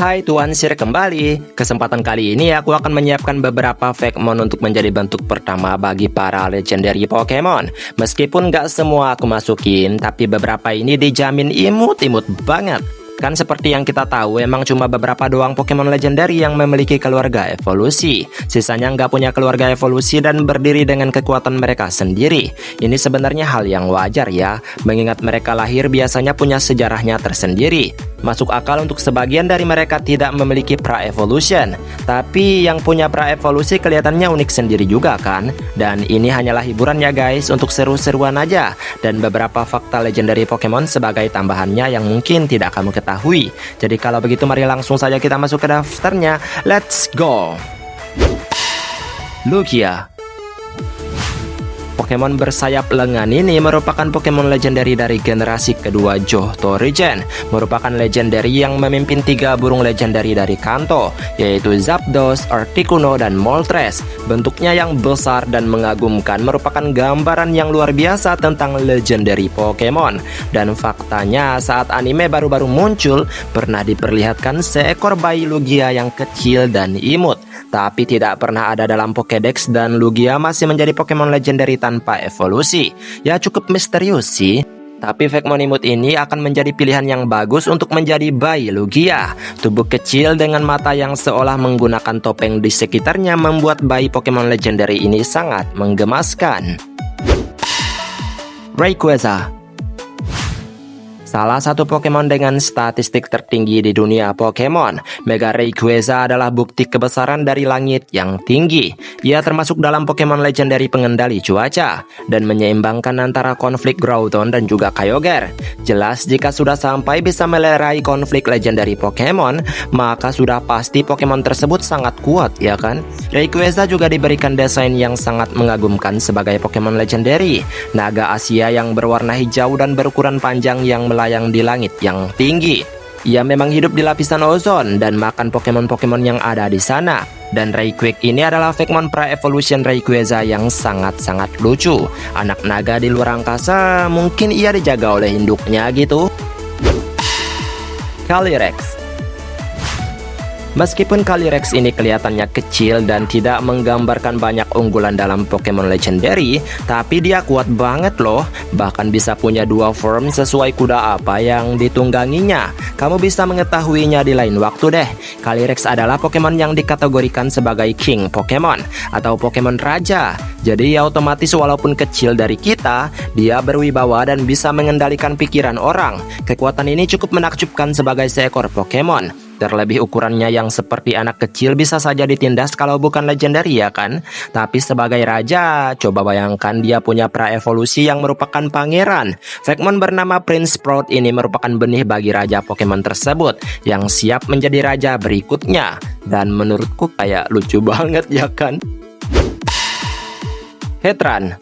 Hai Tuan Sir kembali. Kesempatan kali ini aku akan menyiapkan beberapa Vekmon untuk menjadi bentuk pertama bagi para legendary Pokemon. Meskipun gak semua aku masukin, tapi beberapa ini dijamin imut-imut banget. Kan seperti yang kita tahu, emang cuma beberapa doang Pokemon legendary yang memiliki keluarga evolusi. Sisanya nggak punya keluarga evolusi dan berdiri dengan kekuatan mereka sendiri. Ini sebenarnya hal yang wajar ya, mengingat mereka lahir biasanya punya sejarahnya tersendiri. Masuk akal untuk sebagian dari mereka tidak memiliki pra-evolution. Tapi yang punya pra-evolusi kelihatannya unik sendiri juga kan? Dan ini hanyalah hiburan ya guys, untuk seru-seruan aja. Dan beberapa fakta legendary Pokemon sebagai tambahannya yang mungkin tidak kamu ketahui. Jadi kalau begitu mari langsung saja kita masuk ke daftarnya. Let's go! Lugia. Pokemon bersayap lengan ini merupakan Pokemon legendary dari generasi kedua Johto Region. Merupakan legendary yang memimpin 3 burung legendary dari Kanto, yaitu Zapdos, Articuno, dan Moltres. Bentuknya yang besar dan mengagumkan merupakan gambaran yang luar biasa tentang legendary Pokemon. Dan faktanya saat anime baru-baru muncul, pernah diperlihatkan seekor bayi Lugia yang kecil dan imut. Tapi tidak pernah ada dalam Pokédex dan Lugia masih menjadi Pokemon legendary tanpa evolusi. Ya cukup misterius sih. Tapi Vekmon imut ini akan menjadi pilihan yang bagus untuk menjadi bayi Lugia. Tubuh kecil dengan mata yang seolah menggunakan topeng di sekitarnya membuat bayi Pokemon legendary ini sangat menggemaskan. Rayquaza. Salah satu Pokemon dengan statistik tertinggi di dunia Pokemon, Mega Rayquaza adalah bukti kebesaran dari langit yang tinggi. Ia termasuk dalam Pokemon legendary pengendali cuaca, dan menyeimbangkan antara konflik Groudon dan juga Kyogre. Jelas jika sudah sampai bisa melerai konflik legendary Pokemon, maka sudah pasti Pokemon tersebut sangat kuat, ya kan? Rayquaza juga diberikan desain yang sangat mengagumkan sebagai Pokemon legendary. Naga Asia yang berwarna hijau dan berukuran panjang yang melayang di langit yang tinggi. Ia memang hidup di lapisan ozon dan makan Pokemon-Pokemon yang ada di sana. Dan Rayquaza ini adalah Vekmon pra-evolution Rayquaza yang sangat-sangat lucu. Anak naga di luar angkasa, mungkin ia dijaga oleh induknya gitu. Calyrex. Meskipun Calyrex ini kelihatannya kecil dan tidak menggambarkan banyak unggulan dalam Pokemon legendary, tapi dia kuat banget loh. Bahkan bisa punya 2 form sesuai kuda apa yang ditungganginya. Kamu bisa mengetahuinya di lain waktu deh. Calyrex adalah Pokemon yang dikategorikan sebagai King Pokemon atau Pokemon Raja. Jadi ya otomatis walaupun kecil dari kita, dia berwibawa dan bisa mengendalikan pikiran orang. Kekuatan ini cukup menakjubkan sebagai seekor Pokemon. Terlebih ukurannya yang seperti anak kecil bisa saja ditindas kalau bukan legendary ya kan? Tapi sebagai raja, coba bayangkan dia punya pra-evolusi yang merupakan pangeran. Vekmon bernama Prince Sprout ini merupakan benih bagi raja Pokemon tersebut yang siap menjadi raja berikutnya. Dan menurutku kayak lucu banget ya kan? Heatran.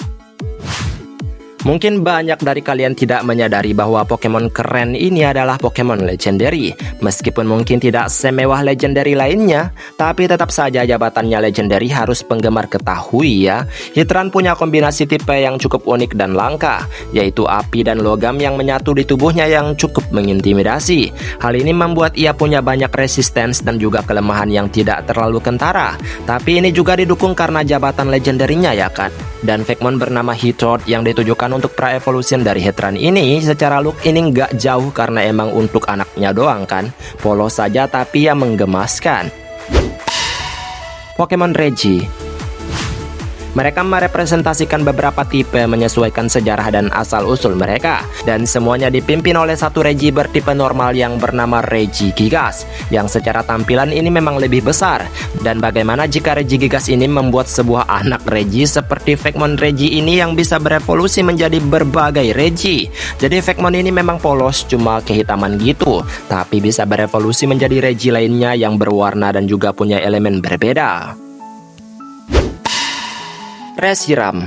Mungkin banyak dari kalian tidak menyadari bahwa Pokemon keren ini adalah Pokemon legendary. Meskipun mungkin tidak semewah legendary lainnya, tapi tetap saja jabatannya legendary harus penggemar ketahui ya. Heatran punya kombinasi tipe yang cukup unik dan langka, yaitu api dan logam yang menyatu di tubuhnya yang cukup mengintimidasi. Hal ini membuat ia punya banyak resistance dan juga kelemahan yang tidak terlalu kentara. Tapi ini juga didukung karena jabatan legendary-nya ya kan. Dan Vekmon bernama Heathord yang ditujukan untuk pra-evolution dari Heatran ini secara look ini nggak jauh karena emang untuk anaknya doang kan. Polos saja tapi ya menggemaskan. Pokemon Reggie. Mereka merepresentasikan beberapa tipe menyesuaikan sejarah dan asal-usul mereka. Dan semuanya dipimpin oleh satu Reggie bertipe normal yang bernama Regigigas, yang secara tampilan ini memang lebih besar. Dan bagaimana jika Regigigas ini membuat sebuah anak Reggie seperti Vekmon Reggie ini yang bisa berevolusi menjadi berbagai Reggie. Jadi Vekmon ini memang polos cuma kehitaman gitu, tapi bisa berevolusi menjadi Reggie lainnya yang berwarna dan juga punya elemen berbeda. Reshiram.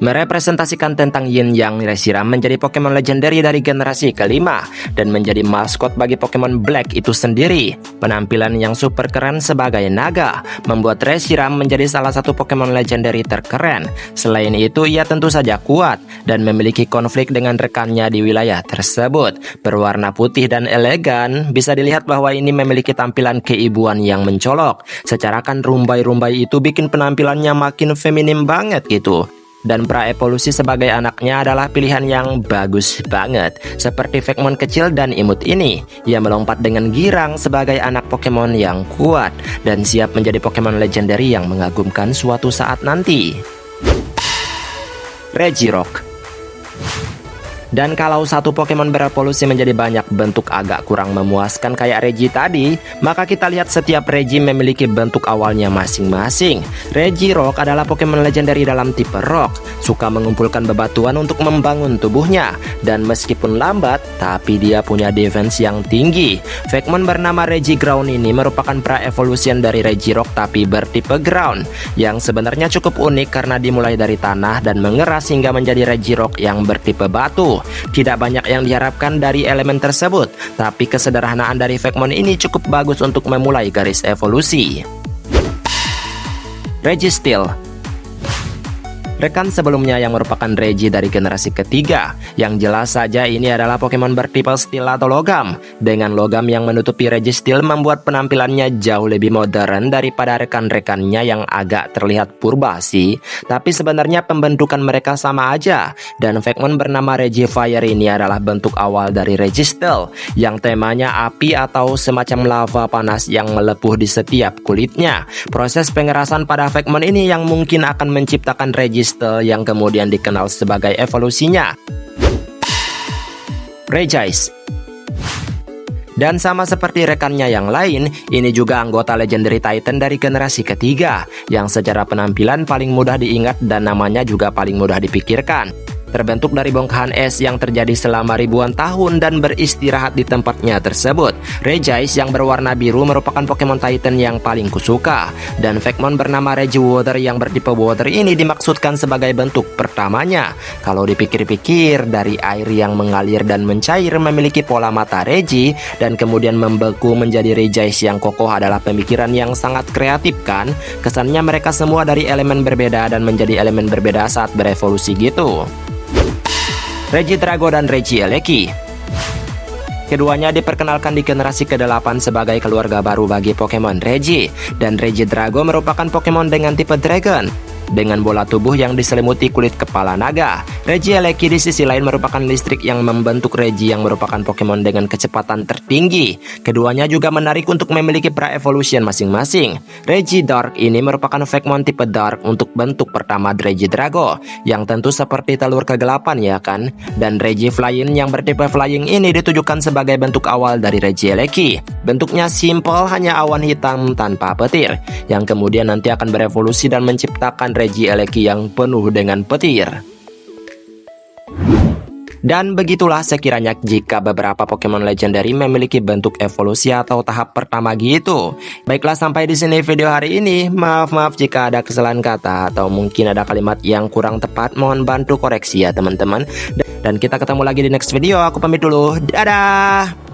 merepresentasikan tentang Yin Yang. Reshiram menjadi Pokemon legendary dari generasi kelima dan menjadi maskot bagi Pokemon Black itu sendiri. Penampilan yang super keren sebagai naga membuat Reshiram menjadi salah satu Pokemon legendary terkeren. Selain itu, ia tentu saja kuat dan memiliki konflik dengan rekannya di wilayah tersebut. Berwarna putih dan elegan, bisa dilihat bahwa ini memiliki tampilan keibuan yang mencolok. Secara kan rumbai-rumbai itu bikin penampilannya makin feminim banget gitu. Dan praevolusi sebagai anaknya adalah pilihan yang bagus banget. Seperti Vekmon kecil dan imut ini, ia melompat dengan girang sebagai anak Pokemon yang kuat dan siap menjadi Pokemon legendary yang mengagumkan suatu saat nanti. Regirock. Dan kalau satu Pokemon berevolusi menjadi banyak bentuk agak kurang memuaskan kayak Regi tadi, maka kita lihat setiap Regi memiliki bentuk awalnya masing-masing. Regirock adalah Pokemon legendary dalam tipe Rock, suka mengumpulkan bebatuan untuk membangun tubuhnya, dan meskipun lambat, tapi dia punya defense yang tinggi. Vekmon bernama Regiground ini merupakan pra-evolution dari Regirock tapi bertipe Ground, yang sebenarnya cukup unik karena dimulai dari tanah dan mengeras hingga menjadi Regirock yang bertipe batu. Tidak banyak yang diharapkan dari elemen tersebut, tapi kesederhanaan dari Vekmon ini cukup bagus untuk memulai garis evolusi. Registeel. Rekan sebelumnya yang merupakan Regi dari generasi ketiga, yang jelas saja ini adalah Pokemon bertipe Steel atau logam. Dengan logam yang menutupi Registeel membuat penampilannya jauh lebih modern daripada rekan-rekannya yang agak terlihat purba sih. Tapi sebenarnya pembentukan mereka sama aja. Dan Vekmon bernama Regifire ini adalah bentuk awal dari Registeel, yang temanya api atau semacam lava panas yang melepuh di setiap kulitnya. Proses pengerasan pada Vekmon ini yang mungkin akan menciptakan Registeel yang kemudian dikenal sebagai evolusinya. Regice. Dan sama seperti rekannya yang lain, ini juga anggota Legendary Titan dari generasi ketiga, yang secara penampilan paling mudah diingat dan namanya juga paling mudah dipikirkan. Terbentuk dari bongkahan es yang terjadi selama ribuan tahun dan beristirahat di tempatnya tersebut. Regice yang berwarna biru merupakan Pokemon Titan yang paling kusuka. Dan Vekmon bernama Regiwater yang bertipe water ini dimaksudkan sebagai bentuk pertamanya. Kalau dipikir-pikir, dari air yang mengalir dan mencair memiliki pola mata Regi dan kemudian membeku menjadi Regice yang kokoh adalah pemikiran yang sangat kreatif kan? Kesannya mereka semua dari elemen berbeda dan menjadi elemen berbeda saat berevolusi gitu. Regidrago dan Regieleki. Keduanya diperkenalkan di generasi ke-8 sebagai keluarga baru bagi Pokemon Regi. Dan Regidrago merupakan Pokemon dengan tipe Dragon, dengan bola tubuh yang diselimuti kulit kepala naga. Regieleki di sisi lain merupakan listrik yang membentuk Regi yang merupakan Pokemon dengan kecepatan tertinggi. Keduanya juga menarik untuk memiliki pra-evolution masing-masing. Regidark ini merupakan Vekmon tipe Dark untuk bentuk pertama Regidrago, yang tentu seperti telur kegelapan ya kan. Dan Regiflying yang bertipe Flying ini ditujukan sebagai bentuk awal dari Regieleki. Bentuknya simple, hanya awan hitam tanpa petir, yang kemudian nanti akan berevolusi dan menciptakan Regieleki yang penuh dengan petir. Dan begitulah sekiranya jika beberapa Pokemon legendary memiliki bentuk evolusi atau tahap pertama gitu. Baiklah, sampai di sini video hari ini. Maaf jika ada kesalahan kata atau mungkin ada kalimat yang kurang tepat. Mohon bantu koreksi ya teman-teman. Dan kita ketemu lagi di next video. Aku pamit dulu. Dadah.